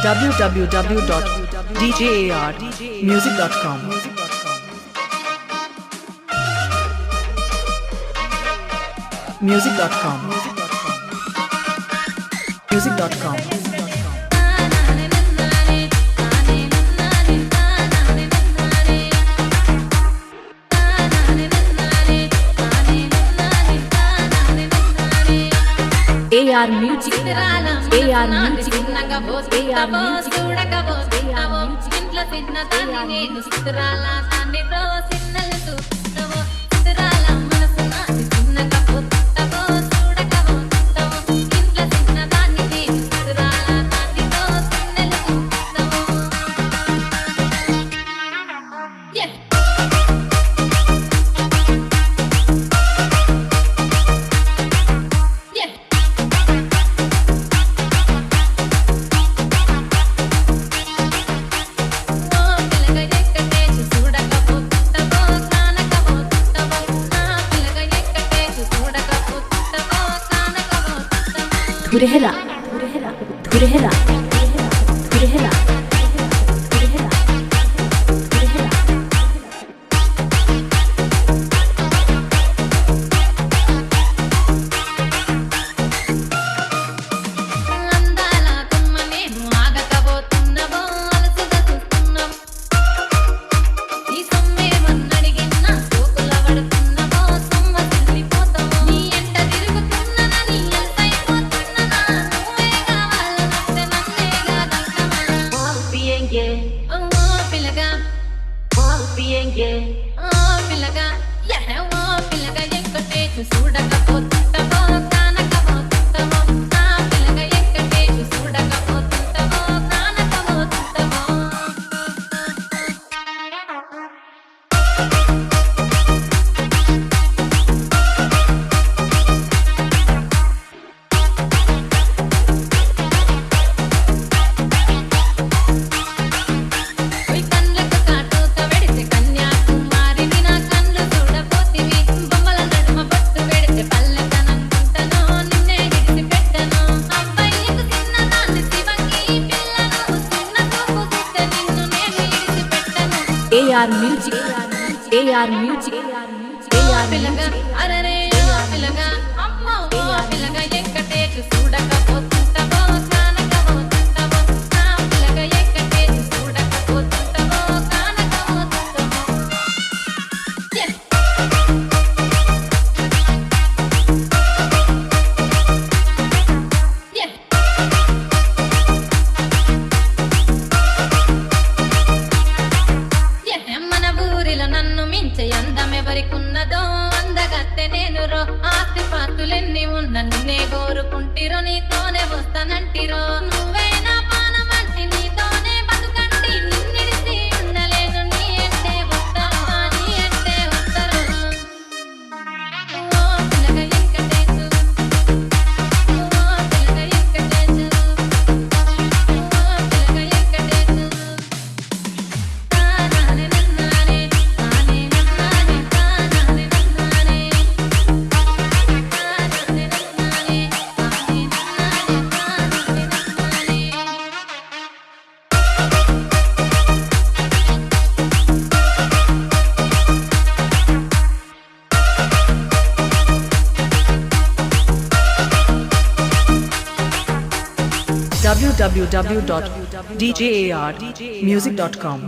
www.djarmusic.com. Music.com. Music.com. AR Music. AR Music. Dhurehela, Dhurehela, Dhurehela, Dhurehela, Dhurehela, Dhurehela. Andala tummane agakabothunnavo alasuga chustunnavo ee somme vannadiginna sokula vadutunnavo somma sillipothavo nee enta tirugutunnana nee alsaipothunna nuve kavalanatte nannega dakkama pienge pilaga yeah pilaga ekkatechu sudakapothuntavu kanakapothuntavu na pilaga ekkatechu sudakapothuntavu kanakapothuntavu ఓయ్ కళ్ళకు కాటుక వెడితే కన్యాకుమారిని నా కళ్ళు చూడపోతివి బొమ్మల నడుమ బొట్టు వెడితే పల్లెతనంకుంటను నిన్నే గిడిసి పెట్టను అబ్బాయికు చిన్నదాన్ని శివంగి పిల్లను చిన్న చూపు చూస్తే నిన్ను నేను ఇడిసి పెట్టను AR Music. AR Music. AR పిల్లగా Music. అరరే పిల్లగా అమ్మో పిల్లగా ఎక్కటేచు చూడకపోతుంటావో కానకపోతుంటావో నా పిల్లగా ఎక్కటేచు చూడకపోతుంటావో కానకపోతుంటావో మన ఊరిలో నన్ను మించే అందమెవరికున్నదో అందగత్తె నేను రో ఆస్తి పాస్తులెన్ని ఉన్న నిన్నే కోరుకుంటిరో నీతోనే వస్తానంటిరో నువ్వే నా పానమంటి నీతోనే బతుకంటి నిన్నిడిసి ఉండలేను నీ అంటే వస్తాను నీ అంటే వస్తారు ఓ పిల్లగా ఎక్కటేచు ఓ పిల్లగా ఎక్కటేచు ఓ పిల్లగా ఎక్కటేచు తానానే నన్నానే తానే నన్నానే తానానే నన్నానే తానానే నన్నానే తానే నన్నానే తానానే నన్నానే www.djarmusic.com.